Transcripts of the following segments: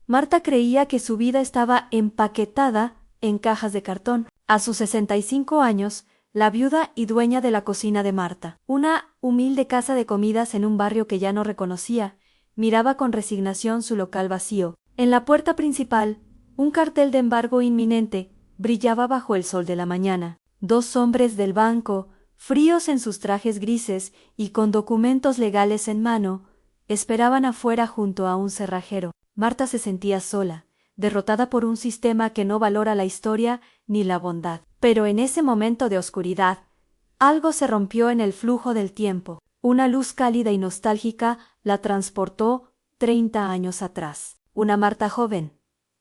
Marta creía que su vida estaba empaquetada en cajas de cartón. A sus 65 años, la viuda y dueña de la cocina de Marta, una humilde casa de comidas en un barrio que ya no reconocía, miraba con resignación su local vacío. En la puerta principal, un cartel de embargo inminente brillaba bajo el sol de la mañana. Dos hombres del banco, fríos en sus trajes grises y con documentos legales en mano, esperaban afuera junto a un cerrajero. Marta se sentía sola, derrotada por un sistema que no valora la historia ni la bondad. Pero en ese momento de oscuridad, algo se rompió en el flujo del tiempo. Una luz cálida y nostálgica la transportó 30 años atrás. Una Marta joven,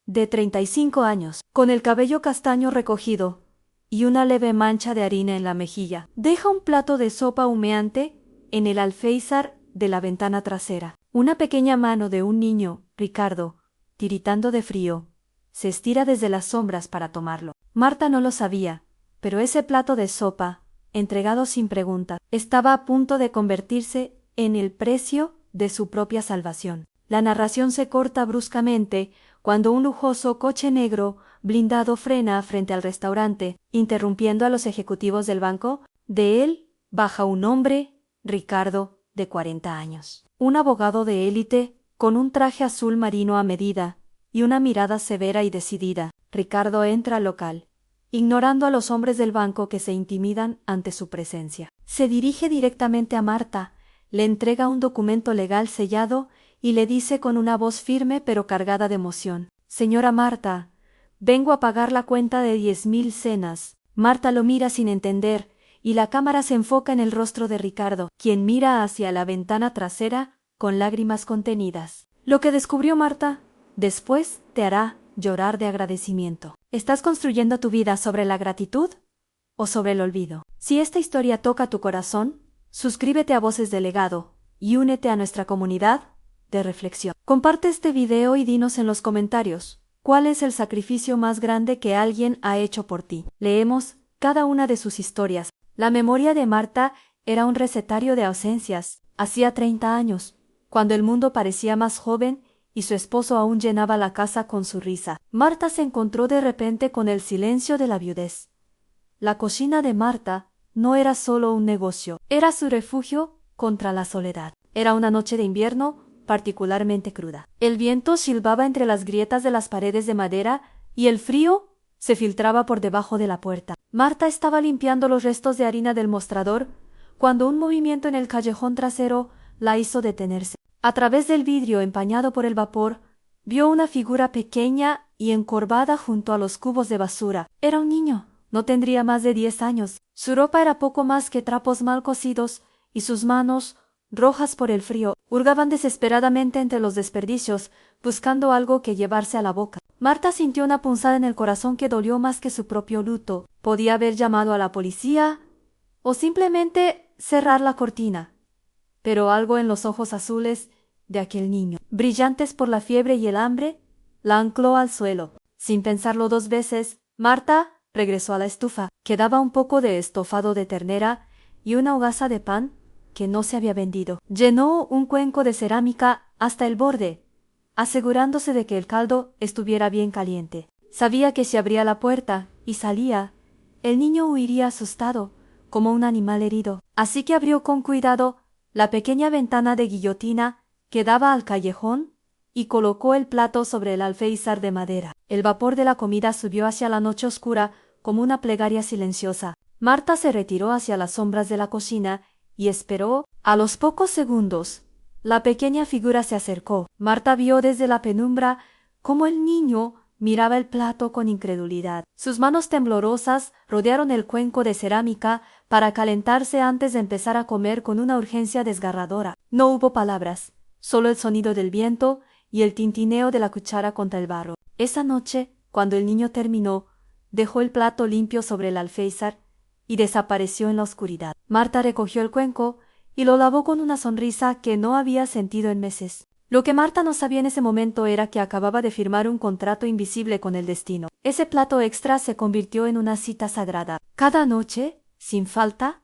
de 35 años, con el cabello castaño recogido y una leve mancha de harina en la mejilla. Deja un plato de sopa humeante en el alféizar de la ventana trasera. Una pequeña mano de un niño, Ricardo, tiritando de frío, se estira desde las sombras para tomarlo. Marta no lo sabía, pero ese plato de sopa, entregado sin pregunta, estaba a punto de convertirse en el precio de su propia salvación. La narración se corta bruscamente cuando un lujoso coche negro blindado frena frente al restaurante, interrumpiendo a los ejecutivos del banco. De él baja un hombre, Ricardo, de 40 años. Un abogado de élite, con un traje azul marino a medida y una mirada severa y decidida. Ricardo entra al local, ignorando a los hombres del banco que se intimidan ante su presencia. Se dirige directamente a Marta, le entrega un documento legal sellado y le dice con una voz firme pero cargada de emoción: «Señora Marta, vengo a pagar la cuenta de 10.000 cenas». Marta lo mira sin entender, y la cámara se enfoca en el rostro de Ricardo, quien mira hacia la ventana trasera con lágrimas contenidas. Lo que descubrió Marta después te hará llorar de agradecimiento. ¿Estás construyendo tu vida sobre la gratitud o sobre el olvido? Si esta historia toca tu corazón, suscríbete a Voces del Legado y únete a nuestra comunidad de reflexión. Comparte este video y dinos en los comentarios cuál es el sacrificio más grande que alguien ha hecho por ti. Leemos cada una de sus historias. La memoria de Marta era un recetario de ausencias. Hacía 30 años, cuando el mundo parecía más joven y su esposo aún llenaba la casa con su risa. Marta se encontró de repente con el silencio de la viudez. La cocina de Marta no era solo un negocio, era su refugio contra la soledad. Era una noche de invierno particularmente cruda. El viento silbaba entre las grietas de las paredes de madera y el frío se filtraba por debajo de la puerta. Marta estaba limpiando los restos de harina del mostrador cuando un movimiento en el callejón trasero la hizo detenerse. A través del vidrio empañado por el vapor, vio una figura pequeña y encorvada junto a los cubos de basura. Era un niño. No tendría más de 10 años. Su ropa era poco más que trapos mal cosidos y sus manos, rojas por el frío, hurgaban desesperadamente entre los desperdicios, buscando algo que llevarse a la boca. Marta sintió una punzada en el corazón que dolió más que su propio luto. Podía haber llamado a la policía o simplemente cerrar la cortina. Pero algo en los ojos azules de aquel niño, brillantes por la fiebre y el hambre, la ancló al suelo. Sin pensarlo dos veces, Marta regresó a la estufa. Quedaba un poco de estofado de ternera y una hogaza de pan que no se había vendido. Llenó un cuenco de cerámica hasta el borde, asegurándose de que el caldo estuviera bien caliente. Sabía que si abría la puerta y salía, el niño huiría asustado, como un animal herido. Así que abrió con cuidado la pequeña ventana de guillotina que daba al callejón y colocó el plato sobre el alféizar de madera. El vapor de la comida subió hacia la noche oscura como una plegaria silenciosa. Marta se retiró hacia las sombras de la cocina y esperó. A los pocos segundos, la pequeña figura se acercó. Marta vio desde la penumbra cómo el niño miraba el plato con incredulidad. Sus manos temblorosas rodearon el cuenco de cerámica para calentarse antes de empezar a comer con una urgencia desgarradora. No hubo palabras, solo el sonido del viento y el tintineo de la cuchara contra el barro. Esa noche, cuando el niño terminó, dejó el plato limpio sobre el alféizar y desapareció en la oscuridad. Marta recogió el cuenco y lo lavó con una sonrisa que no había sentido en meses. Lo que Marta no sabía en ese momento era que acababa de firmar un contrato invisible con el destino. Ese plato extra se convirtió en una cita sagrada. Cada noche, sin falta,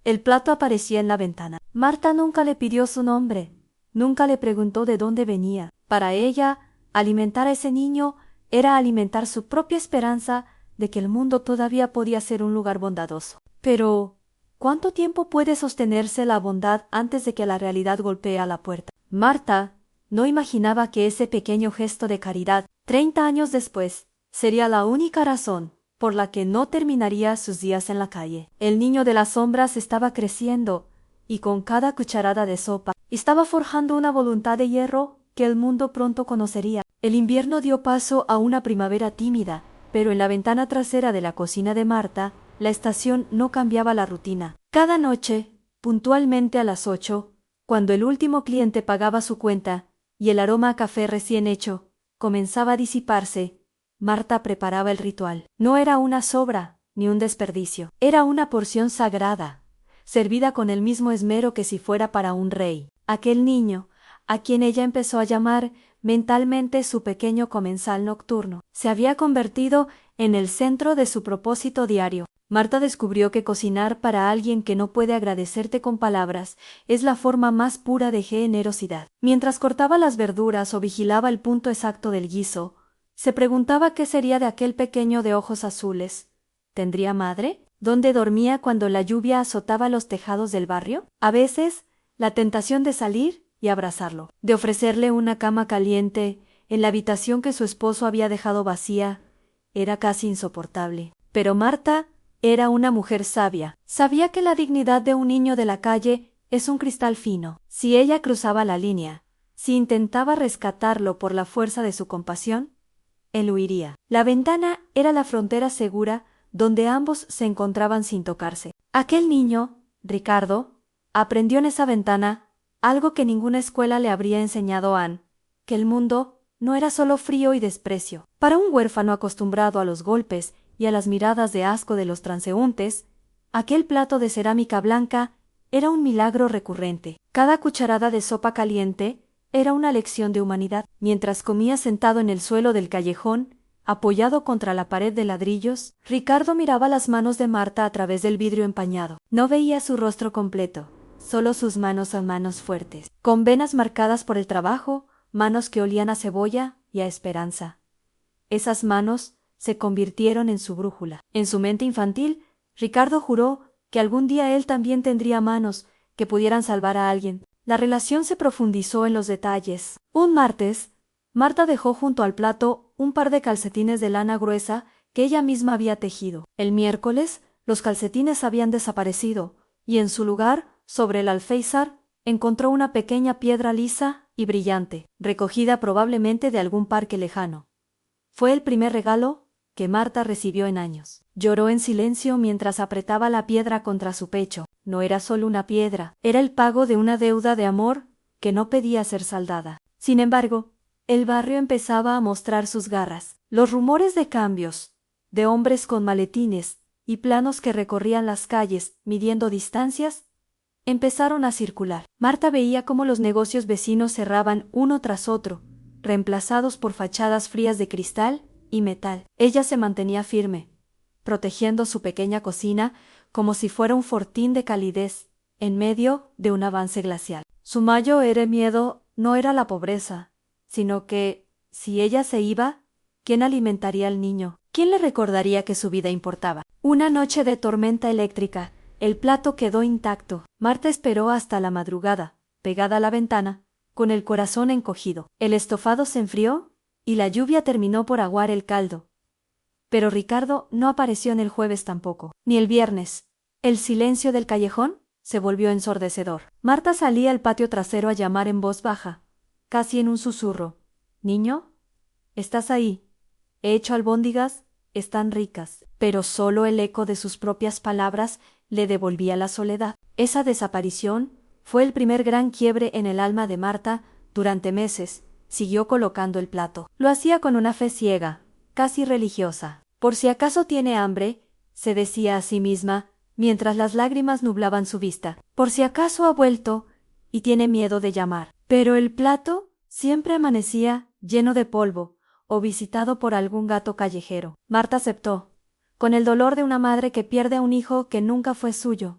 el plato aparecía en la ventana. Marta nunca le pidió su nombre, nunca le preguntó de dónde venía. Para ella, Alimentar a ese niño era alimentar su propia esperanza de que el mundo todavía podía ser un lugar bondadoso. Pero, ¿cuánto tiempo puede sostenerse la bondad antes de que la realidad golpee a la puerta? Marta no imaginaba que ese pequeño gesto de caridad, 30 años después, sería la única razón por la que no terminaría sus días en la calle. El niño de las sombras estaba creciendo, y con cada cucharada de sopa, estaba forjando una voluntad de hierro que el mundo pronto conocería. El invierno dio paso a una primavera tímida, pero en la ventana trasera de la cocina de Marta, la estación no cambiaba la rutina. Cada noche, puntualmente a las 8, cuando el último cliente pagaba su cuenta y el aroma a café recién hecho comenzaba a disiparse, Marta preparaba el ritual. No era una sobra ni un desperdicio, era una porción sagrada, servida con el mismo esmero que si fuera para un rey. Aquel niño, a quien ella empezó a llamar mentalmente su pequeño comensal nocturno, se había convertido en el centro de su propósito diario. Marta descubrió que cocinar para alguien que no puede agradecerte con palabras es la forma más pura de generosidad. Mientras cortaba las verduras o vigilaba el punto exacto del guiso, se preguntaba qué sería de aquel pequeño de ojos azules. ¿Tendría madre? ¿Dónde dormía cuando la lluvia azotaba los tejados del barrio? A veces, la tentación de salir y abrazarlo, de ofrecerle una cama caliente en la habitación que su esposo había dejado vacía, era casi insoportable. Pero Marta era una mujer sabia. Sabía que la dignidad de un niño de la calle es un cristal fino. Si ella cruzaba la línea, si intentaba rescatarlo por la fuerza de su compasión, él huiría. La ventana era la frontera segura donde ambos se encontraban sin tocarse. Aquel niño, Ricardo, aprendió en esa ventana algo que ninguna escuela le habría enseñado a Anne, que el mundo no era solo frío y desprecio. Para un huérfano acostumbrado a los golpes y a las miradas de asco de los transeúntes, aquel plato de cerámica blanca era un milagro recurrente. Cada cucharada de sopa caliente era una lección de humanidad. Mientras comía sentado en el suelo del callejón, apoyado contra la pared de ladrillos, Ricardo miraba las manos de Marta a través del vidrio empañado. No veía su rostro completo, solo sus manos a manos fuertes, con venas marcadas por el trabajo, manos que olían a cebolla y a esperanza. Esas manos se convirtieron en su brújula. En su mente infantil, Ricardo juró que algún día él también tendría manos que pudieran salvar a alguien. La relación se profundizó en los detalles. Un martes, Marta dejó junto al plato un par de calcetines de lana gruesa que ella misma había tejido. El miércoles, los calcetines habían desaparecido, y en su lugar, sobre el alféizar, encontró una pequeña piedra lisa y brillante, recogida probablemente de algún parque lejano. Fue el primer regalo que Marta recibió en años. Lloró en silencio mientras apretaba la piedra contra su pecho. No era solo una piedra, era el pago de una deuda de amor que no pedía ser saldada. Sin embargo, el barrio empezaba a mostrar sus garras. Los rumores de cambios, de hombres con maletines y planos que recorrían las calles midiendo distancias, empezaron a circular. Marta veía cómo los negocios vecinos cerraban uno tras otro, reemplazados por fachadas frías de cristal y metal. Ella se mantenía firme, protegiendo su pequeña cocina como si fuera un fortín de calidez en medio de un avance glacial. Su mayor miedo no era la pobreza, sino que, si ella se iba, ¿quién alimentaría al niño? ¿Quién le recordaría que su vida importaba? Una noche de tormenta eléctrica, el plato quedó intacto. Marta esperó hasta la madrugada, pegada a la ventana, con el corazón encogido. El estofado se enfrió y la lluvia terminó por aguar el caldo. Pero Ricardo no apareció en el jueves tampoco, ni el viernes. El silencio del callejón se volvió ensordecedor. Marta salía al patio trasero a llamar en voz baja, casi en un susurro. «Niño, ¿estás ahí? He hecho albóndigas, están ricas». Pero solo el eco de sus propias palabras le devolvía la soledad. Esa desaparición fue el primer gran quiebre en el alma de Marta. Durante meses siguió colocando el plato. Lo hacía con una fe ciega, casi religiosa. «Por si acaso tiene hambre», se decía a sí misma, mientras las lágrimas nublaban su vista. «Por si acaso ha vuelto y tiene miedo de llamar». Pero el plato siempre amanecía lleno de polvo o visitado por algún gato callejero. Marta aceptó, con el dolor de una madre que pierde a un hijo que nunca fue suyo,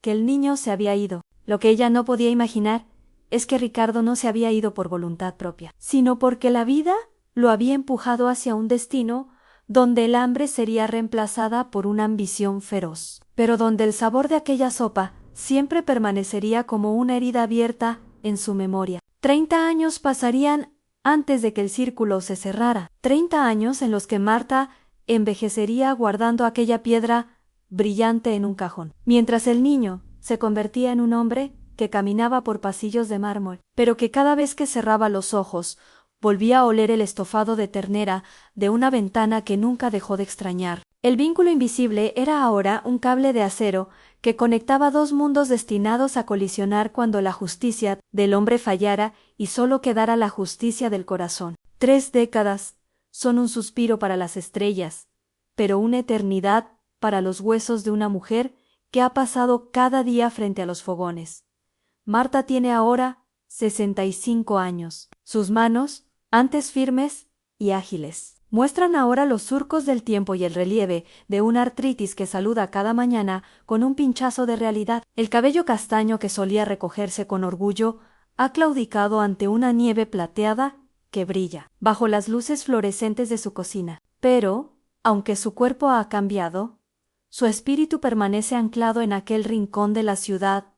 que el niño se había ido. Lo que ella no podía imaginar es que Ricardo no se había ido por voluntad propia, sino porque la vida lo había empujado hacia un destino donde el hambre sería reemplazada por una ambición feroz, pero donde el sabor de aquella sopa siempre permanecería como una herida abierta en su memoria. 30 años pasarían antes de que el círculo se cerrara, 30 años en los que Marta envejecería guardando aquella piedra brillante en un cajón, mientras el niño se convertía en un hombre que caminaba por pasillos de mármol, pero que cada vez que cerraba los ojos volvía a oler el estofado de ternera de una ventana que nunca dejó de extrañar. El vínculo invisible era ahora un cable de acero que conectaba dos mundos destinados a colisionar cuando la justicia del hombre fallara y solo quedara la justicia del corazón. 3 décadas son un suspiro para las estrellas, pero una eternidad para los huesos de una mujer que ha pasado cada día frente a los fogones. Marta tiene ahora 65 años. Sus manos, antes firmes y ágiles, muestran ahora los surcos del tiempo y el relieve de una artritis que saluda cada mañana con un pinchazo de realidad. El cabello castaño que solía recogerse con orgullo ha claudicado ante una nieve plateada que brilla bajo las luces fluorescentes de su cocina. Pero, aunque su cuerpo ha cambiado, su espíritu permanece anclado en aquel rincón de la ciudad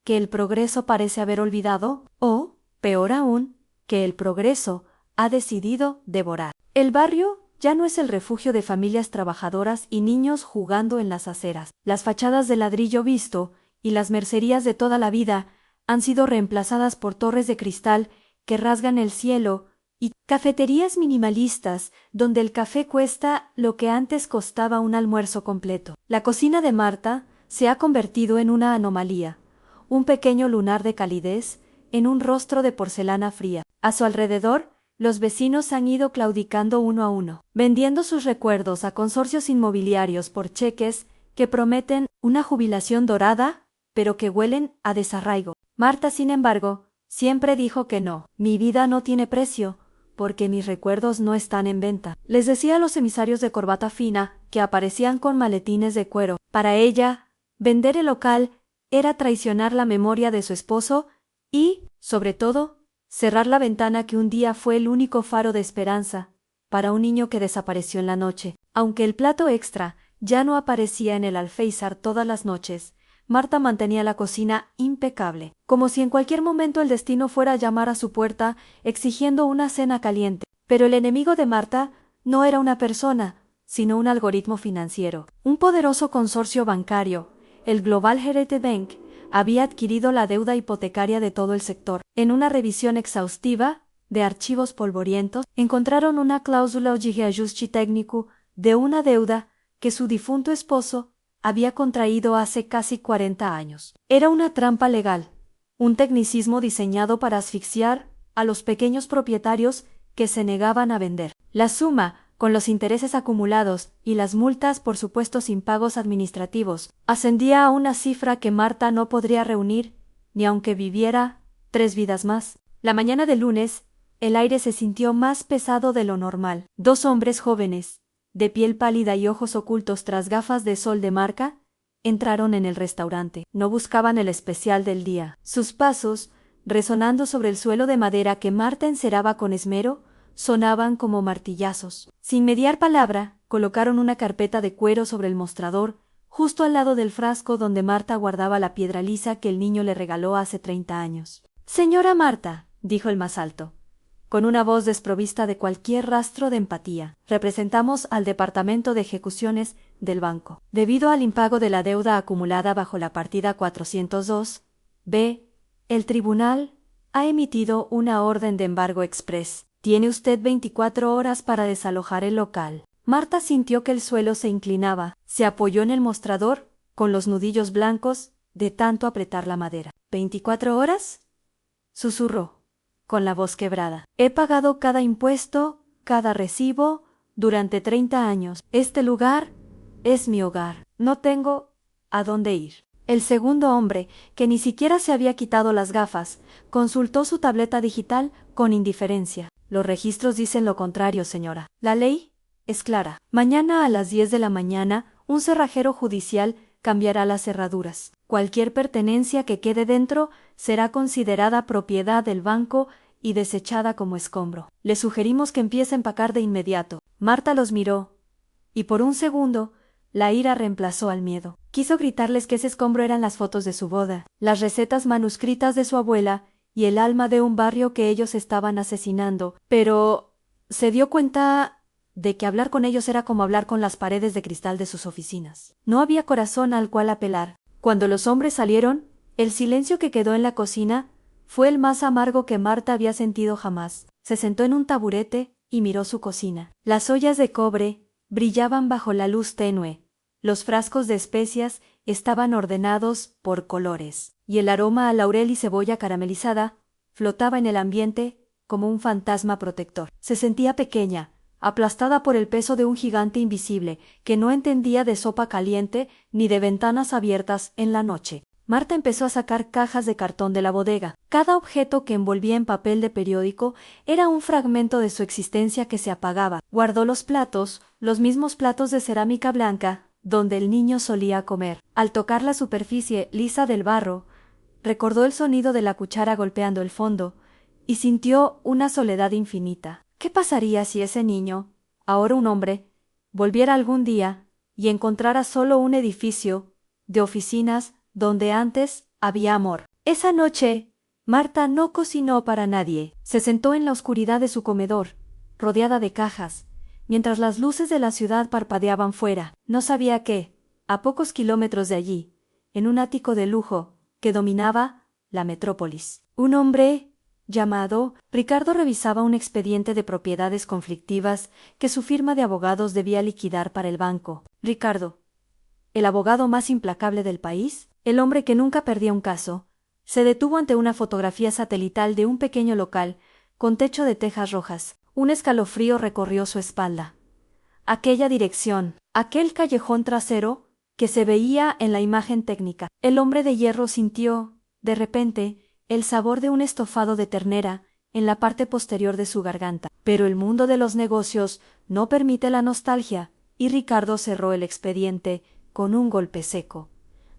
que el progreso parece haber olvidado, o, peor aún, que el progreso ha decidido devorar. El barrio ya no es el refugio de familias trabajadoras y niños jugando en las aceras. Las fachadas de ladrillo visto y las mercerías de toda la vida han sido reemplazadas por torres de cristal que rasgan el cielo y cafeterías minimalistas donde el café cuesta lo que antes costaba un almuerzo completo. La cocina de Marta se ha convertido en una anomalía, un pequeño lunar de calidez en un rostro de porcelana fría. A su alrededor, los vecinos han ido claudicando uno a uno, vendiendo sus recuerdos a consorcios inmobiliarios por cheques que prometen una jubilación dorada, pero que huelen a desarraigo. Marta, sin embargo, siempre dijo que no. Mi vida no tiene precio, porque mis recuerdos no están en venta. Les decía a los emisarios de corbata fina que aparecían con maletines de cuero. Para ella, vender el local era traicionar la memoria de su esposo y, sobre todo, cerrar la ventana que un día fue el único faro de esperanza para un niño que desapareció en la noche. Aunque el plato extra ya no aparecía en el alféizar todas las noches, Marta mantenía la cocina impecable, como si en cualquier momento el destino fuera a llamar a su puerta exigiendo una cena caliente. Pero el enemigo de Marta no era una persona, sino un algoritmo financiero. Un poderoso consorcio bancario, el Global Heritage Bank, había adquirido la deuda hipotecaria de todo el sector. En una revisión exhaustiva de archivos polvorientos, encontraron una cláusula ajuste técnico de una deuda que su difunto esposo había contraído hace casi 40 años. Era una trampa legal, un tecnicismo diseñado para asfixiar a los pequeños propietarios que se negaban a vender. La suma, con los intereses acumulados y las multas por supuestos impagos administrativos, ascendía a una cifra que Marta no podría reunir ni aunque viviera 3 vidas más. La mañana del lunes, el aire se sintió más pesado de lo normal. 2 hombres jóvenes, de piel pálida y ojos ocultos tras gafas de sol de marca, entraron en el restaurante. No buscaban el especial del día. Sus pasos, resonando sobre el suelo de madera que Marta enceraba con esmero, sonaban como martillazos. Sin mediar palabra, colocaron una carpeta de cuero sobre el mostrador, justo al lado del frasco donde Marta guardaba la piedra lisa que el niño le regaló hace 30 años. «Señora Marta», dijo el más alto, con una voz desprovista de cualquier rastro de empatía, «representamos al Departamento de Ejecuciones del banco. Debido al impago de la deuda acumulada bajo la partida 402, B, el tribunal ha emitido una orden de embargo express. Tiene usted 24 horas para desalojar el local». Marta sintió que el suelo se inclinaba, se apoyó en el mostrador, con los nudillos blancos, de tanto apretar la madera. «¿24 horas?» susurró, con la voz quebrada. «He pagado cada impuesto, cada recibo, durante 30 años. Este lugar es mi hogar. No tengo a dónde ir». El segundo hombre, que ni siquiera se había quitado las gafas, consultó su tableta digital con indiferencia. «Los registros dicen lo contrario, señora. La ley es clara. Mañana a las 10 de la mañana, un cerrajero judicial cambiará las cerraduras. Cualquier pertenencia que quede dentro será considerada propiedad del banco y desechada como escombro. Le sugerimos que empiece a empacar de inmediato. Marta los miró, y por un segundo, la ira reemplazó al miedo. Quiso gritarles que ese escombro eran las fotos de su boda, las recetas manuscritas de su abuela y el alma de un barrio que ellos estaban asesinando, pero se dio cuenta de que hablar con ellos era como hablar con las paredes de cristal de sus oficinas. No había corazón al cual apelar. Cuando los hombres salieron, el silencio que quedó en la cocina fue el más amargo que Marta había sentido jamás. Se sentó en un taburete y miró su cocina. Las ollas de cobre brillaban bajo la luz tenue. Los frascos de especias estaban ordenados por colores, y el aroma a laurel y cebolla caramelizada flotaba en el ambiente como un fantasma protector. Se sentía pequeña, aplastada por el peso de un gigante invisible que no entendía de sopa caliente ni de ventanas abiertas en la noche. Marta empezó a sacar cajas de cartón de la bodega. Cada objeto que envolvía en papel de periódico era un fragmento de su existencia que se apagaba. Guardó los platos, los mismos platos de cerámica blanca, donde el niño solía comer. Al tocar la superficie lisa del barro, recordó el sonido de la cuchara golpeando el fondo, y sintió una soledad infinita. ¿Qué pasaría si ese niño, ahora un hombre, volviera algún día y encontrara solo un edificio de oficinas donde antes había amor? Esa noche, Marta no cocinó para nadie. Se sentó en la oscuridad de su comedor, rodeada de cajas, mientras las luces de la ciudad parpadeaban fuera. No sabía que, a pocos kilómetros de allí, en un ático de lujo que dominaba la metrópolis, un hombre llamado Ricardo revisaba un expediente de propiedades conflictivas que su firma de abogados debía liquidar para el banco. Ricardo, el abogado más implacable del país, el hombre que nunca perdía un caso, se detuvo ante una fotografía satelital de un pequeño local con techo de tejas rojas. Un escalofrío recorrió su espalda. Aquella dirección, aquel callejón trasero que se veía en la imagen técnica. El hombre de hierro sintió, de repente, el sabor de un estofado de ternera en la parte posterior de su garganta. Pero el mundo de los negocios no permite la nostalgia, y Ricardo cerró el expediente con un golpe seco.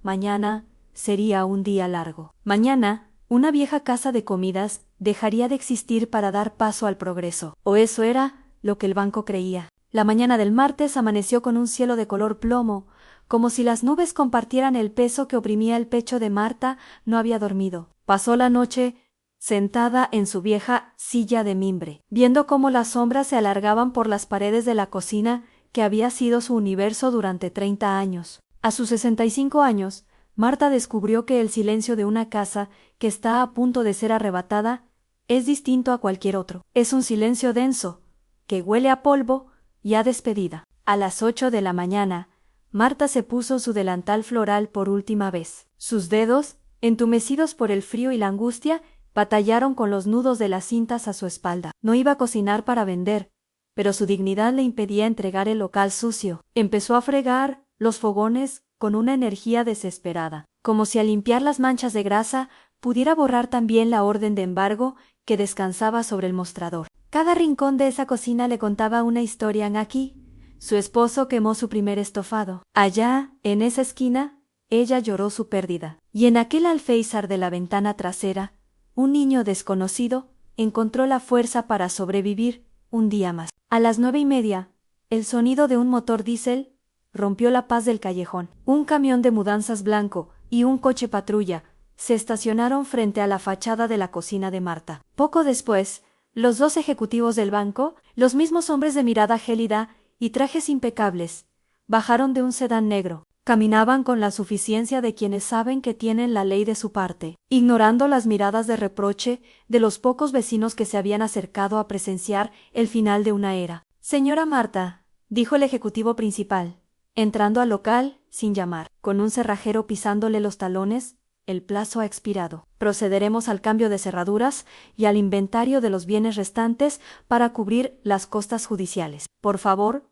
Mañana sería un día largo. Mañana, una vieja casa de comidas dejaría de existir para dar paso al progreso. O eso era lo que el banco creía. La mañana del martes amaneció con un cielo de color plomo, como si las nubes compartieran el peso que oprimía el pecho de Marta. No había dormido. Pasó la noche sentada en su vieja silla de mimbre, viendo cómo las sombras se alargaban por las paredes de la cocina que había sido su universo durante 30 años. A sus 65 años, Marta descubrió que el silencio de una casa que está a punto de ser arrebatada es distinto a cualquier otro. Es un silencio denso, que huele a polvo y a despedida. A las 8 de la mañana, Marta se puso su delantal floral por última vez. Sus dedos, entumecidos por el frío y la angustia, batallaron con los nudos de las cintas a su espalda. No iba a cocinar para vender, pero su dignidad le impedía entregar el local sucio. Empezó a fregar los fogones con una energía desesperada, como si al limpiar las manchas de grasa pudiera borrar también la orden de embargo que descansaba sobre el mostrador. Cada rincón de esa cocina le contaba una historia. Aquí, su esposo quemó su primer estofado. Allá, en esa esquina, ella lloró su pérdida. Y en aquel alféizar de la ventana trasera, un niño desconocido encontró la fuerza para sobrevivir un día más. A las 9:30, el sonido de un motor diésel rompió la paz del callejón. Un camión de mudanzas blanco y un coche patrulla se estacionaron frente a la fachada de la cocina de Marta. Poco después, los dos ejecutivos del banco, los mismos hombres de mirada gélida y trajes impecables, bajaron de un sedán negro. Caminaban con la suficiencia de quienes saben que tienen la ley de su parte, ignorando las miradas de reproche de los pocos vecinos que se habían acercado a presenciar el final de una era. «Señora Marta», dijo el ejecutivo principal, entrando al local sin llamar, con un cerrajero pisándole los talones, el plazo ha expirado. Procederemos al cambio de cerraduras y al inventario de los bienes restantes para cubrir las costas judiciales. Por favor,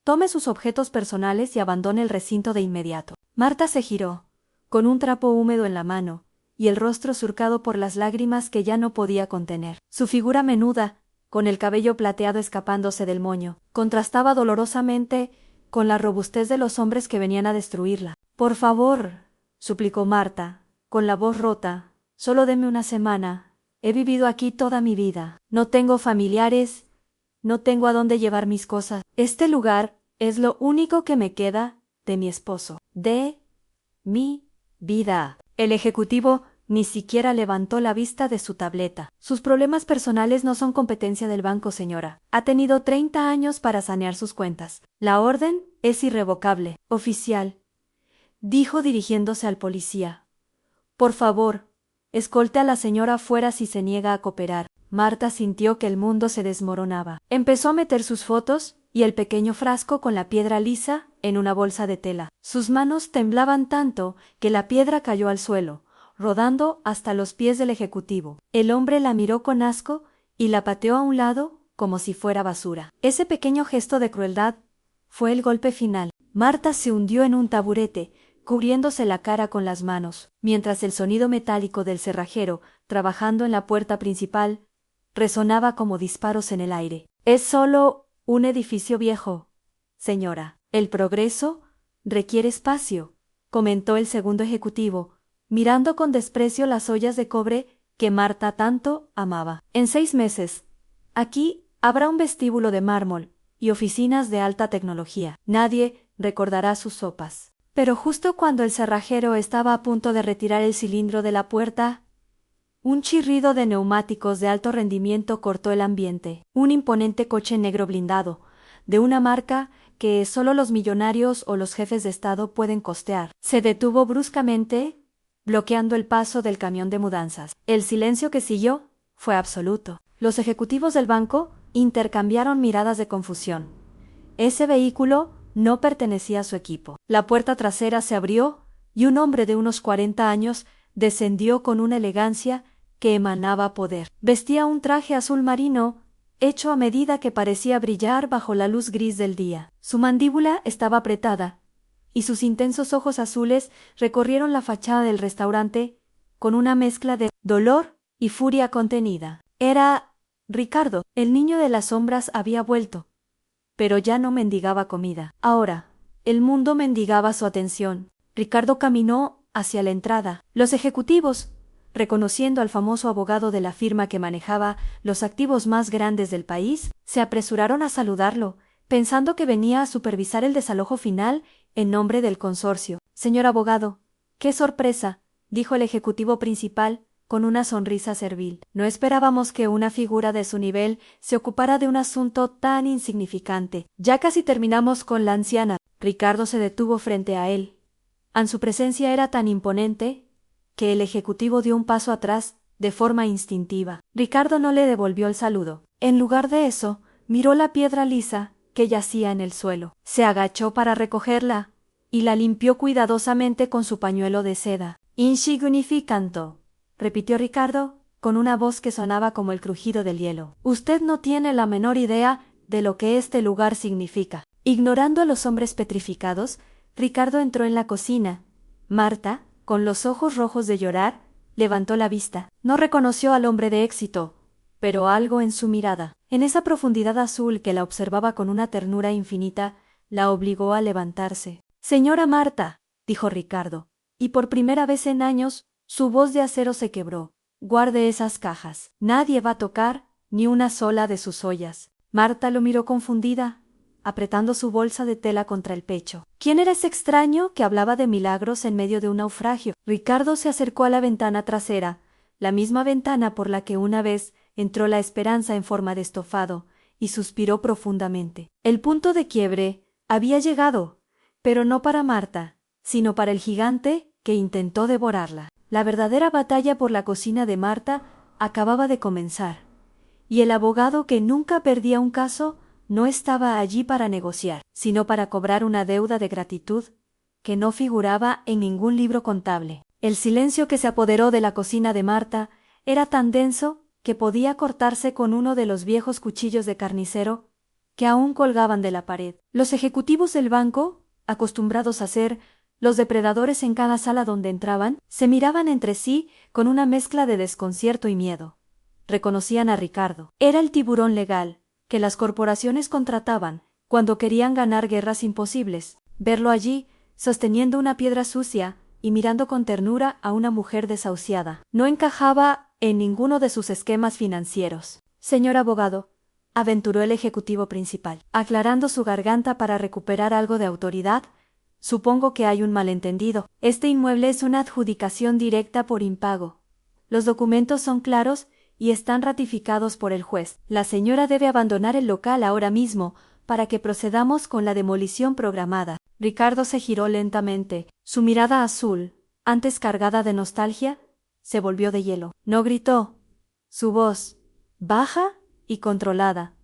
tome sus objetos personales y abandone el recinto de inmediato. Marta se giró, con un trapo húmedo en la mano, y el rostro surcado por las lágrimas que ya no podía contener. Su figura menuda, con el cabello plateado escapándose del moño, contrastaba dolorosamente con la robustez de los hombres que venían a destruirla. «Por favor», suplicó Marta, con la voz rota, «solo deme una semana. He vivido aquí toda mi vida. No tengo familiares, no tengo a dónde llevar mis cosas. Este lugar es lo único que me queda de mi esposo, de mi vida. El ejecutivo ni siquiera levantó la vista de su tableta. Sus problemas personales no son competencia del banco, señora. Ha tenido 30 años para sanear sus cuentas. La orden es irrevocable. Oficial, dijo dirigiéndose al policía. Por favor, escolte a la señora fuera si se niega a cooperar. Marta sintió que el mundo se desmoronaba. Empezó a meter sus fotos y el pequeño frasco con la piedra lisa en una bolsa de tela. Sus manos temblaban tanto que la piedra cayó al suelo, rodando hasta los pies del ejecutivo. El hombre la miró con asco y la pateó a un lado como si fuera basura. Ese pequeño gesto de crueldad fue el golpe final. Marta se hundió en un taburete, cubriéndose la cara con las manos, mientras el sonido metálico del cerrajero, trabajando en la puerta principal, resonaba como disparos en el aire. Es solo un edificio viejo, señora. El progreso requiere espacio, comentó el segundo ejecutivo, mirando con desprecio las ollas de cobre que Marta tanto amaba. En 6 meses, aquí habrá un vestíbulo de mármol y oficinas de alta tecnología. Nadie recordará sus sopas. Pero justo cuando el cerrajero estaba a punto de retirar el cilindro de la puerta, un chirrido de neumáticos de alto rendimiento cortó el ambiente. Un imponente coche negro blindado, de una marca que solo los millonarios o los jefes de Estado pueden costear, se detuvo bruscamente, bloqueando el paso del camión de mudanzas. El silencio que siguió fue absoluto. Los ejecutivos del banco intercambiaron miradas de confusión. Ese vehículo no pertenecía a su equipo. La puerta trasera se abrió y un hombre de unos 40 años descendió con una elegancia que emanaba poder. Vestía un traje azul marino, hecho a medida que parecía brillar bajo la luz gris del día. Su mandíbula estaba apretada, y sus intensos ojos azules recorrieron la fachada del restaurante con una mezcla de dolor y furia contenida. Era Ricardo. El niño de las sombras había vuelto, pero ya no mendigaba comida. Ahora, el mundo mendigaba su atención. Ricardo caminó hacia la entrada. Los ejecutivos, reconociendo al famoso abogado de la firma que manejaba los activos más grandes del país, se apresuraron a saludarlo, pensando que venía a supervisar el desalojo final en nombre del consorcio. Señor abogado, qué sorpresa, dijo el ejecutivo principal, con una sonrisa servil. No esperábamos que una figura de su nivel se ocupara de un asunto tan insignificante. Ya casi terminamos con la anciana. Ricardo se detuvo frente a él. Su presencia era tan imponente que el ejecutivo dio un paso atrás de forma instintiva. Ricardo no le devolvió el saludo. En lugar de eso, miró la piedra lisa que yacía en el suelo. Se agachó para recogerla y la limpió cuidadosamente con su pañuelo de seda. Insignificanto, repitió Ricardo, con una voz que sonaba como el crujido del hielo. Usted no tiene la menor idea de lo que este lugar significa. Ignorando a los hombres petrificados, Ricardo entró en la cocina. Marta, con los ojos rojos de llorar, levantó la vista. No reconoció al hombre de éxito, pero algo en su mirada, en esa profundidad azul que la observaba con una ternura infinita, la obligó a levantarse. Señora Marta, dijo Ricardo, y por primera vez en años, su voz de acero se quebró. Guarde esas cajas. Nadie va a tocar ni una sola de sus ollas. Marta lo miró confundida, apretando su bolsa de tela contra el pecho. ¿Quién era ese extraño que hablaba de milagros en medio de un naufragio? Ricardo se acercó a la ventana trasera, la misma ventana por la que una vez entró la esperanza en forma de estofado, y suspiró profundamente. El punto de quiebre había llegado, pero no para Marta, sino para el gigante que intentó devorarla. La verdadera batalla por la cocina de Marta acababa de comenzar, y el abogado que nunca perdía un caso no estaba allí para negociar, sino para cobrar una deuda de gratitud que no figuraba en ningún libro contable. El silencio que se apoderó de la cocina de Marta era tan denso que podía cortarse con uno de los viejos cuchillos de carnicero que aún colgaban de la pared. Los ejecutivos del banco, acostumbrados a ser los depredadores en cada sala donde entraban, se miraban entre sí con una mezcla de desconcierto y miedo. Reconocían a Ricardo. Era el tiburón legal que las corporaciones contrataban cuando querían ganar guerras imposibles. Verlo allí, sosteniendo una piedra sucia y mirando con ternura a una mujer desahuciada, no encajaba en ninguno de sus esquemas financieros. Señor abogado, aventuró el ejecutivo principal, aclarando su garganta para recuperar algo de autoridad, supongo que hay un malentendido. Este inmueble es una adjudicación directa por impago. Los documentos son claros y están ratificados por el juez. La señora debe abandonar el local ahora mismo para que procedamos con la demolición programada. Ricardo se giró lentamente. Su mirada azul, antes cargada de nostalgia, se volvió de hielo. No gritó. Su voz, baja y controlada,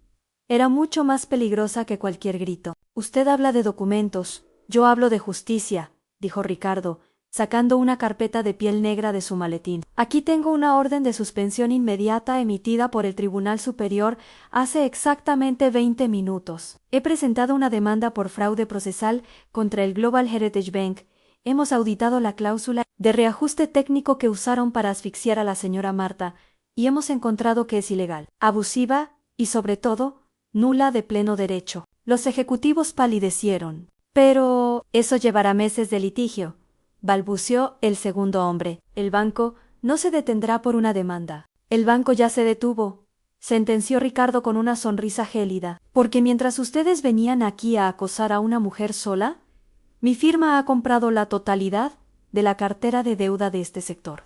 era mucho más peligrosa que cualquier grito. Usted habla de documentos, yo hablo de justicia, dijo Ricardo, sacando una carpeta de piel negra de su maletín. Aquí tengo una orden de suspensión inmediata emitida por el Tribunal Superior hace exactamente 20 minutos. He presentado una demanda por fraude procesal contra el Global Heritage Bank. Hemos auditado la cláusula de reajuste técnico que usaron para asfixiar a la señora Marta y hemos encontrado que es ilegal, abusiva y, sobre todo, nula de pleno derecho. Los ejecutivos palidecieron. Pero eso llevará meses de litigio, balbuceó el segundo hombre. El banco no se detendrá por una demanda. El banco ya se detuvo, sentenció Ricardo con una sonrisa gélida, porque mientras ustedes venían aquí a acosar a una mujer sola, mi firma ha comprado la totalidad de la cartera de deuda de este sector.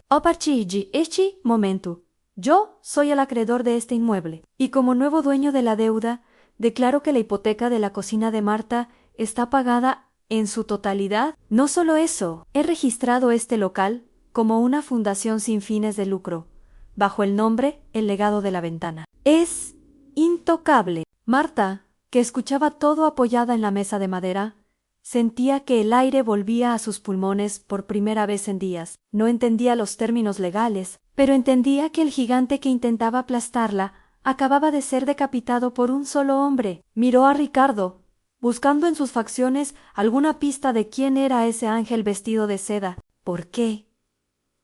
Momento. Yo soy el acreedor de este inmueble, y como nuevo dueño de la deuda, declaro que la hipoteca de la cocina de Marta está pagada en su totalidad. No solo eso, he registrado este local como una fundación sin fines de lucro, bajo el nombre El Legado de la Ventana. Es intocable. Marta, que escuchaba todo apoyada en la mesa de madera, sentía que el aire volvía a sus pulmones por primera vez en días. No entendía los términos legales, pero entendía que el gigante que intentaba aplastarla acababa de ser decapitado por un solo hombre. Miró a Ricardo, buscando en sus facciones alguna pista de quién era ese ángel vestido de seda. ¿Por qué?,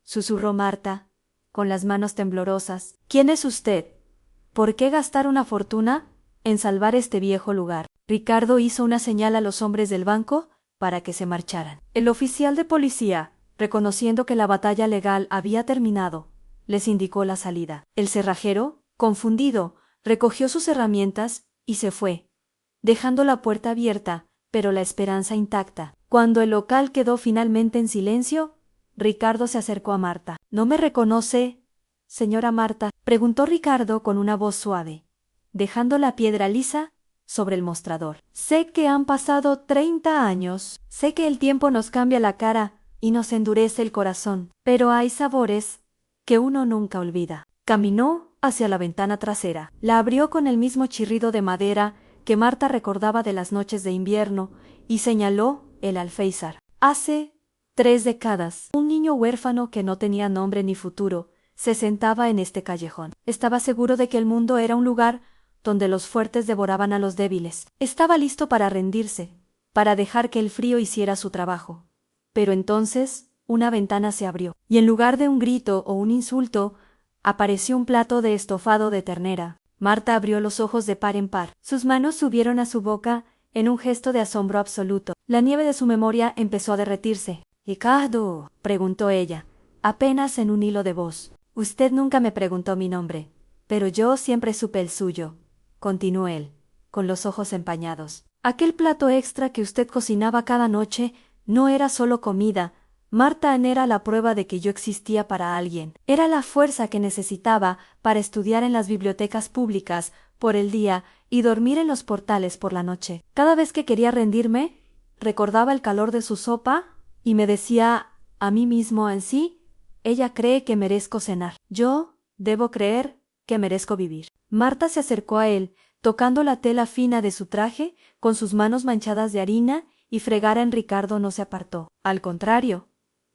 susurró Marta, con las manos temblorosas. ¿Quién es usted? ¿Por qué gastar una fortuna en salvar este viejo lugar? Ricardo hizo una señal a los hombres del banco para que se marcharan. El oficial de policía, reconociendo que la batalla legal había terminado, les indicó la salida. El cerrajero, confundido, recogió sus herramientas y se fue, dejando la puerta abierta, pero la esperanza intacta. Cuando el local quedó finalmente en silencio, Ricardo se acercó a Marta. ¿No me reconoce, señora Marta?, preguntó Ricardo con una voz suave, dejando la piedra lisa sobre el mostrador. Sé que han pasado 30 años, sé que el tiempo nos cambia la cara y nos endurece el corazón, pero hay sabores que uno nunca olvida. Caminó hacia la ventana trasera, la abrió con el mismo chirrido de madera que Marta recordaba de las noches de invierno y señaló el alféizar. Hace 3 décadas, un niño huérfano que no tenía nombre ni futuro se sentaba en este callejón. Estaba seguro de que el mundo era un lugar donde los fuertes devoraban a los débiles. Estaba listo para rendirse, para dejar que el frío hiciera su trabajo. Pero entonces una ventana se abrió, y en lugar de un grito o un insulto, apareció un plato de estofado de ternera. Marta abrió los ojos de par en par. Sus manos subieron a su boca en un gesto de asombro absoluto. La nieve de su memoria empezó a derretirse. «Ricardo», preguntó ella, apenas en un hilo de voz. «Usted nunca me preguntó mi nombre, pero yo siempre supe el suyo», continuó él, con los ojos empañados. «Aquel plato extra que usted cocinaba cada noche no era solo comida. Marta era la prueba de que yo existía para alguien. Era la fuerza que necesitaba para estudiar en las bibliotecas públicas por el día y dormir en los portales por la noche. Cada vez que quería rendirme, recordaba el calor de su sopa y me decía a mí mismo en sí, ella cree que merezco cenar. Yo debo creer que merezco vivir». Marta se acercó a él, tocando la tela fina de su traje con sus manos manchadas de harina, y fregar en Ricardo no se apartó. Al contrario,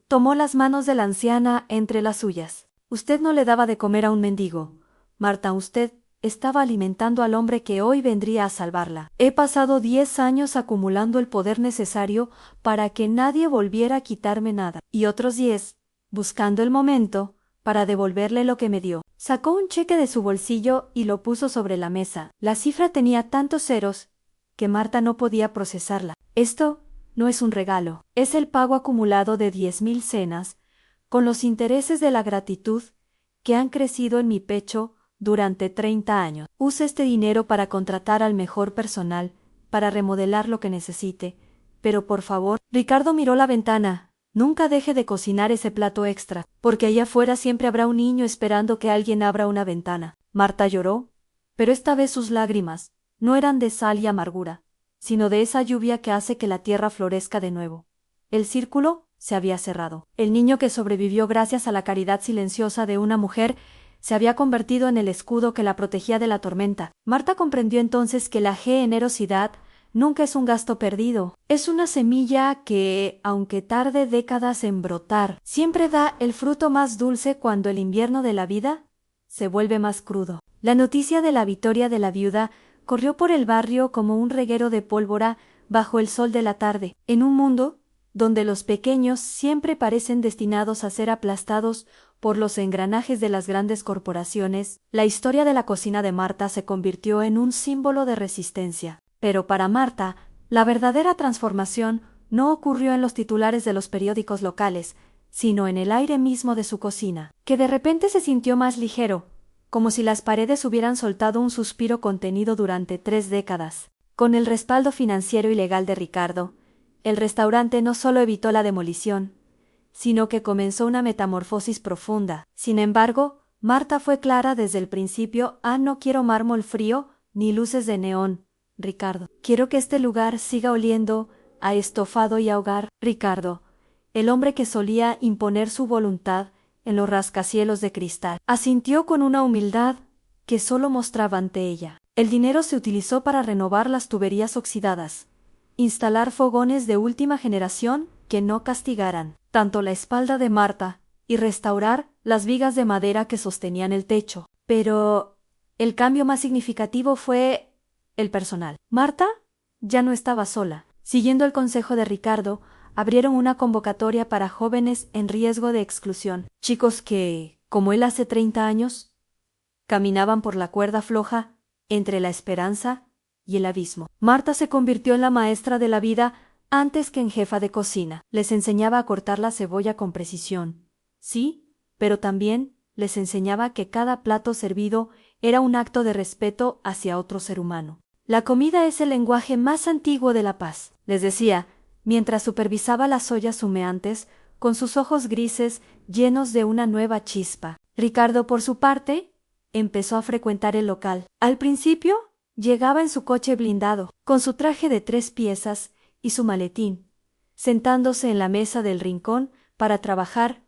tomó las manos de la anciana entre las suyas. «Usted no le daba de comer a un mendigo, Marta, usted estaba alimentando al hombre que hoy vendría a salvarla. He pasado 10 años acumulando el poder necesario para que nadie volviera a quitarme nada, y otros 10, buscando el momento para devolverle lo que me dio». Sacó un cheque de su bolsillo y lo puso sobre la mesa. La cifra tenía tantos ceros que Marta no podía procesarla. «Esto no es un regalo, es el pago acumulado de 10.000 cenas, con los intereses de la gratitud que han crecido en mi pecho durante 30 años. Use este dinero para contratar al mejor personal, para remodelar lo que necesite. Pero por favor, Ricardo miró la ventana. Nunca deje de cocinar ese plato extra, porque allá afuera siempre habrá un niño esperando que alguien abra una ventana. Marta lloró, pero esta vez sus lágrimas no eran de sal y amargura, sino de esa lluvia que hace que la tierra florezca de nuevo. El círculo se había cerrado. El niño que sobrevivió gracias a la caridad silenciosa de una mujer se había convertido en el escudo que la protegía de la tormenta. Marta comprendió entonces que la generosidad nunca es un gasto perdido. Es una semilla que, aunque tarde décadas en brotar, siempre da el fruto más dulce cuando el invierno de la vida se vuelve más crudo. La noticia de la victoria de la viuda corrió por el barrio como un reguero de pólvora bajo el sol de la tarde. En un mundo donde los pequeños siempre parecen destinados a ser aplastados por los engranajes de las grandes corporaciones, la historia de la cocina de Marta se convirtió en un símbolo de resistencia. Pero para Marta, la verdadera transformación no ocurrió en los titulares de los periódicos locales, sino en el aire mismo de su cocina, que de repente se sintió más ligero, como si las paredes hubieran soltado un suspiro contenido durante 3 décadas. Con el respaldo financiero y legal de Ricardo, el restaurante no solo evitó la demolición, sino que comenzó una metamorfosis profunda. Sin embargo, Marta fue clara desde el principio: no quiero mármol frío ni luces de neón, Ricardo. Quiero que este lugar siga oliendo a estofado y a hogar. Ricardo, el hombre que solía imponer su voluntad en los rascacielos de cristal, asintió con una humildad que solo mostraba ante ella. El dinero se utilizó para renovar las tuberías oxidadas, instalar fogones de última generación que no castigaran tanto la espalda de Marta y restaurar las vigas de madera que sostenían el techo. Pero el cambio más significativo fue el personal. Marta ya no estaba sola. Siguiendo el consejo de Ricardo, abrieron una convocatoria para jóvenes en riesgo de exclusión, chicos que, como él hace 30 años, caminaban por la cuerda floja entre la esperanza y el abismo. Marta se convirtió en la maestra de la vida antes que en jefa de cocina. Les enseñaba a cortar la cebolla con precisión, sí, pero también les enseñaba que cada plato servido era un acto de respeto hacia otro ser humano. La comida es el lenguaje más antiguo de la paz, les decía, mientras supervisaba las ollas humeantes con sus ojos grises llenos de una nueva chispa. Ricardo, por su parte, empezó a frecuentar el local. Al principio, llegaba en su coche blindado, con su traje de 3 piezas y su maletín, sentándose en la mesa del rincón para trabajar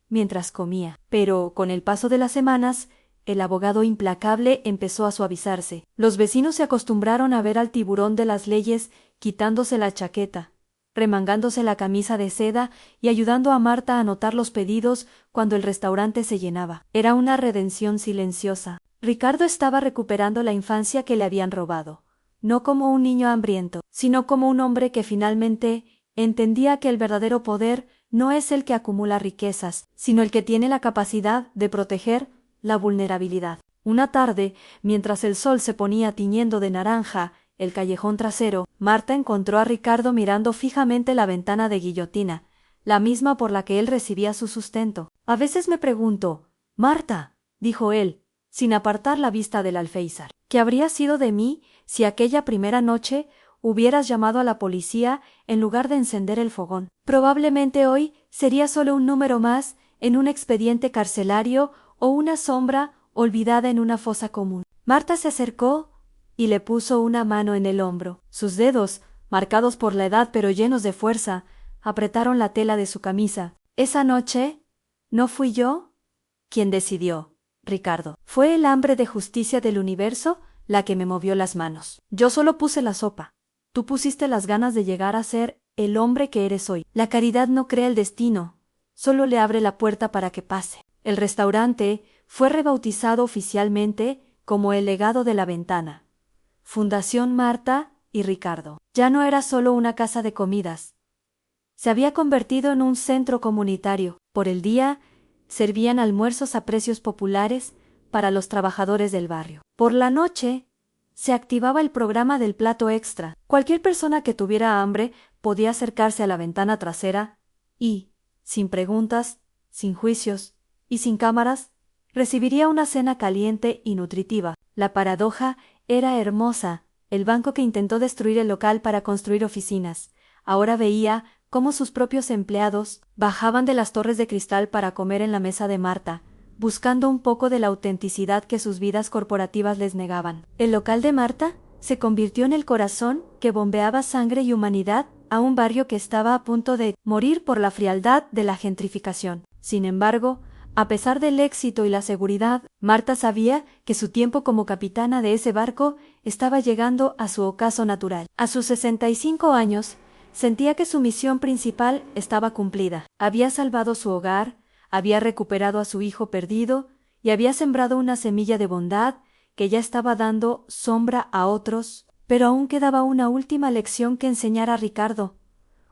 mientras comía. Pero, con el paso de las semanas, el abogado implacable empezó a suavizarse. Los vecinos se acostumbraron a ver al tiburón de las leyes quitándose la chaqueta, remangándose la camisa de seda y ayudando a Marta a anotar los pedidos cuando el restaurante se llenaba. Era una redención silenciosa. Ricardo estaba recuperando la infancia que le habían robado, no como un niño hambriento, sino como un hombre que finalmente entendía que el verdadero poder no es el que acumula riquezas, sino el que tiene la capacidad de proteger la vulnerabilidad. Una tarde, mientras el sol se ponía tiñendo de naranja el callejón trasero, Marta encontró a Ricardo mirando fijamente la ventana de guillotina, la misma por la que él recibía su sustento. A veces me pregunto, Marta, dijo él, sin apartar la vista del alféizar, ¿qué habría sido de mí si aquella primera noche hubieras llamado a la policía en lugar de encender el fogón? Probablemente hoy sería solo un número más en un expediente carcelario o una sombra olvidada en una fosa común. Marta se acercó y le puso una mano en el hombro. Sus dedos, marcados por la edad pero llenos de fuerza, apretaron la tela de su camisa. Esa noche, ¿no fui yo quien decidió, Ricardo? Fue el hambre de justicia del universo la que me movió las manos. Yo solo puse la sopa. Tú pusiste las ganas de llegar a ser el hombre que eres hoy. La caridad no crea el destino, solo le abre la puerta para que pase. El restaurante fue rebautizado oficialmente como el legado de la ventana. Fundación Marta y Ricardo. Ya no era solo una casa de comidas. Se había convertido en un centro comunitario. Por el día, servían almuerzos a precios populares para los trabajadores del barrio. Por la noche, se activaba el programa del plato extra. Cualquier persona que tuviera hambre podía acercarse a la ventana trasera y, sin preguntas, sin juicios y sin cámaras, recibiría una cena caliente y nutritiva. La paradoja era hermosa. El banco que intentó destruir el local para construir oficinas, ahora veía cómo sus propios empleados bajaban de las torres de cristal para comer en la mesa de Marta, buscando un poco de la autenticidad que sus vidas corporativas les negaban. El local de Marta se convirtió en el corazón que bombeaba sangre y humanidad a un barrio que estaba a punto de morir por la frialdad de la gentrificación. Sin embargo, a pesar del éxito y la seguridad, Marta sabía que su tiempo como capitana de ese barco estaba llegando a su ocaso natural. A sus 65 años, sentía que su misión principal estaba cumplida. Había salvado su hogar, había recuperado a su hijo perdido y había sembrado una semilla de bondad que ya estaba dando sombra a otros, pero aún quedaba una última lección que enseñar a Ricardo,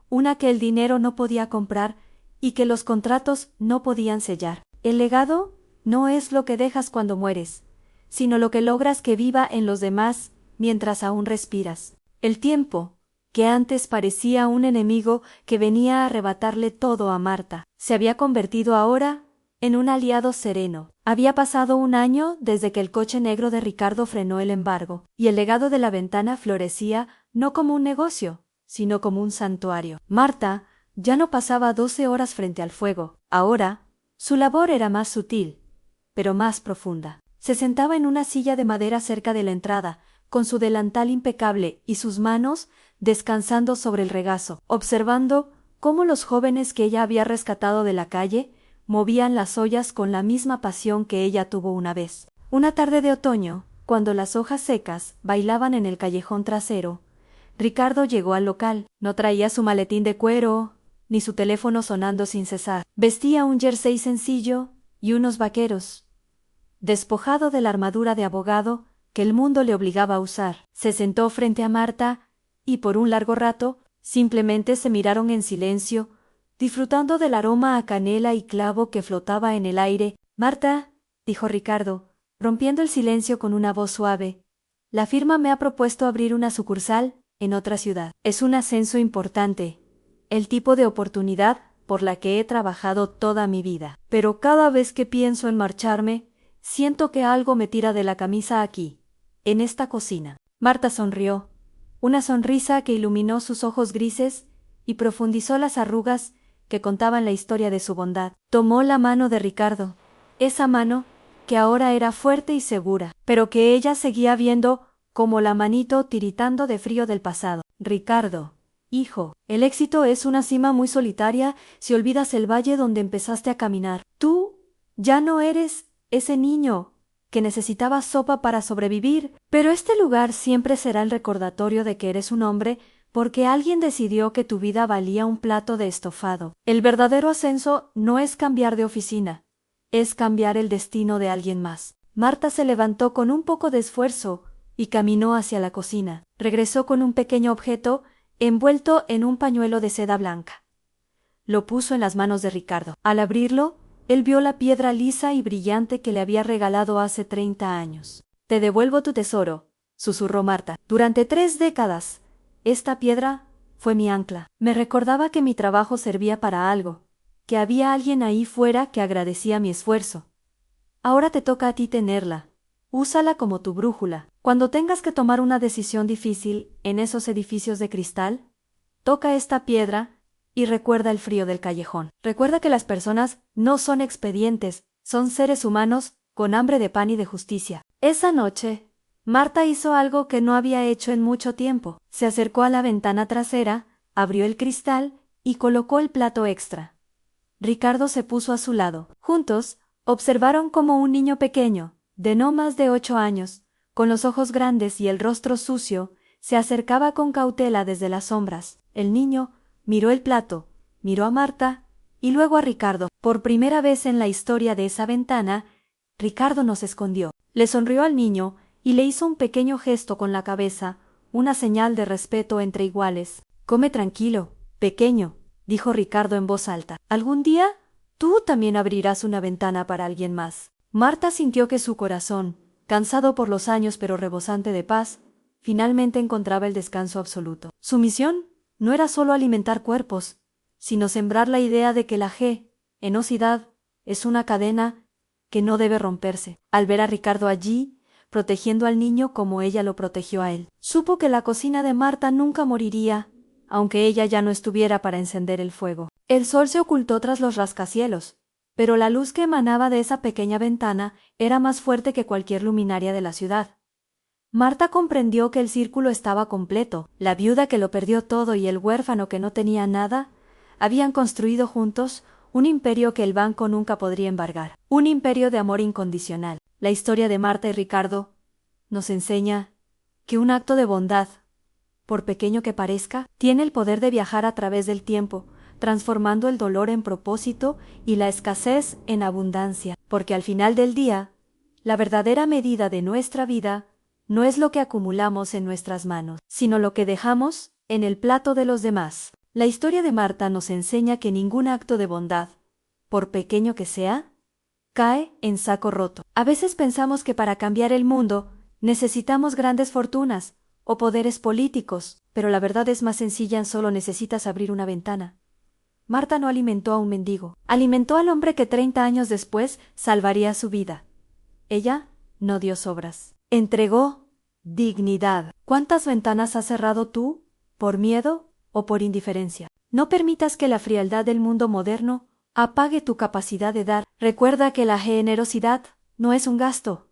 una que el dinero no podía comprar y que los contratos no podían sellar. El legado no es lo que dejas cuando mueres, sino lo que logras que viva en los demás mientras aún respiras. El tiempo, que antes parecía un enemigo que venía a arrebatarle todo a Marta, se había convertido ahora en un aliado sereno. Había pasado un año desde que el coche negro de Ricardo frenó el embargo, y el legado de la ventana florecía no como un negocio, sino como un santuario. Marta ya no pasaba 12 horas frente al fuego. Ahora, su labor era más sutil, pero más profunda. Se sentaba en una silla de madera cerca de la entrada, con su delantal impecable y sus manos descansando sobre el regazo, observando cómo los jóvenes que ella había rescatado de la calle movían las ollas con la misma pasión que ella tuvo una vez. Una tarde de otoño, cuando las hojas secas bailaban en el callejón trasero, Ricardo llegó al local. No traía su maletín de cuero, ni su teléfono sonando sin cesar. Vestía un jersey sencillo y unos vaqueros, despojado de la armadura de abogado que el mundo le obligaba a usar. Se sentó frente a Marta y por un largo rato simplemente se miraron en silencio, disfrutando del aroma a canela y clavo que flotaba en el aire. «Marta», dijo Ricardo, rompiendo el silencio con una voz suave, «la firma me ha propuesto abrir una sucursal en otra ciudad. Es un ascenso importante, el tipo de oportunidad por la que he trabajado toda mi vida. Pero cada vez que pienso en marcharme, siento que algo me tira de la camisa aquí, en esta cocina». Marta sonrió, una sonrisa que iluminó sus ojos grises y profundizó las arrugas que contaban la historia de su bondad. Tomó la mano de Ricardo, esa mano que ahora era fuerte y segura, pero que ella seguía viendo como la manito tiritando de frío del pasado. «Ricardo, hijo, el éxito es una cima muy solitaria si olvidas el valle donde empezaste a caminar. Tú ya no eres ese niño que necesitaba sopa para sobrevivir, pero este lugar siempre será el recordatorio de que eres un hombre porque alguien decidió que tu vida valía un plato de estofado. El verdadero ascenso no es cambiar de oficina, es cambiar el destino de alguien más». Marta se levantó con un poco de esfuerzo y caminó hacia la cocina. Regresó con un pequeño objeto envuelto en un pañuelo de seda blanca. Lo puso en las manos de Ricardo. Al abrirlo, él vio la piedra lisa y brillante que le había regalado hace 30 años. «Te devuelvo tu tesoro», susurró Marta. «Durante 3 décadas, esta piedra fue mi ancla. Me recordaba que mi trabajo servía para algo, que había alguien ahí fuera que agradecía mi esfuerzo. Ahora te toca a ti tenerla. Úsala como tu brújula. Cuando tengas que tomar una decisión difícil en esos edificios de cristal, toca esta piedra y recuerda el frío del callejón. Recuerda que las personas no son expedientes, son seres humanos con hambre de pan y de justicia». Esa noche, Marta hizo algo que no había hecho en mucho tiempo. Se acercó a la ventana trasera, abrió el cristal y colocó el plato extra. Ricardo se puso a su lado. Juntos, observaron cómo un niño pequeño, de no más de 8 años, con los ojos grandes y el rostro sucio, se acercaba con cautela desde las sombras. El niño miró el plato, miró a Marta y luego a Ricardo. Por primera vez en la historia de esa ventana, Ricardo no se escondió. Le sonrió al niño y le hizo un pequeño gesto con la cabeza, una señal de respeto entre iguales. «Come tranquilo, pequeño», dijo Ricardo en voz alta. «Algún día tú también abrirás una ventana para alguien más». Marta sintió que su corazón, cansado por los años pero rebosante de paz, finalmente encontraba el descanso absoluto. Su misión no era solo alimentar cuerpos, sino sembrar la idea de que la enosidad es una cadena que no debe romperse. Al ver a Ricardo allí, protegiendo al niño como ella lo protegió a él, supo que la cocina de Marta nunca moriría, aunque ella ya no estuviera para encender el fuego. El sol se ocultó tras los rascacielos, pero la luz que emanaba de esa pequeña ventana era más fuerte que cualquier luminaria de la ciudad. Marta comprendió que el círculo estaba completo. La viuda que lo perdió todo y el huérfano que no tenía nada habían construido juntos un imperio que el banco nunca podría embargar, un imperio de amor incondicional. La historia de Marta y Ricardo nos enseña que un acto de bondad, por pequeño que parezca, tiene el poder de viajar a través del tiempo, transformando el dolor en propósito y la escasez en abundancia, porque al final del día, la verdadera medida de nuestra vida no es lo que acumulamos en nuestras manos, sino lo que dejamos en el plato de los demás. La historia de Marta nos enseña que ningún acto de bondad, por pequeño que sea, cae en saco roto. A veces pensamos que para cambiar el mundo necesitamos grandes fortunas o poderes políticos, pero la verdad es más sencilla, solo necesitas abrir una ventana. Marta no alimentó a un mendigo, alimentó al hombre que 30 años después salvaría su vida. Ella no dio sobras, entregó dignidad. ¿Cuántas ventanas has cerrado tú, por miedo o por indiferencia? No permitas que la frialdad del mundo moderno apague tu capacidad de dar. Recuerda que la generosidad no es un gasto,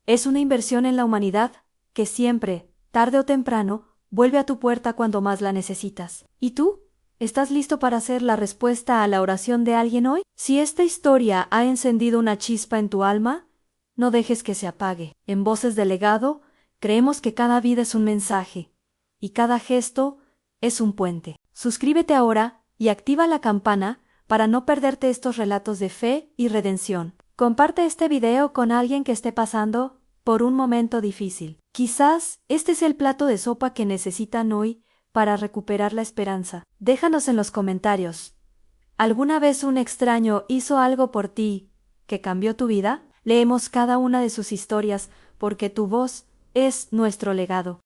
es una inversión en la humanidad que siempre, tarde o temprano, vuelve a tu puerta cuando más la necesitas. ¿Y tú? ¿Estás listo para ser la respuesta a la oración de alguien hoy? Si esta historia ha encendido una chispa en tu alma, no dejes que se apague. En Voces del Legado, creemos que cada vida es un mensaje, y cada gesto es un puente. Suscríbete ahora y activa la campana para no perderte estos relatos de fe y redención. Comparte este video con alguien que esté pasando por un momento difícil. Quizás este es el plato de sopa que necesitan hoy para recuperar la esperanza. Déjanos en los comentarios. ¿Alguna vez un extraño hizo algo por ti que cambió tu vida? Leemos cada una de sus historias porque tu voz es nuestro legado.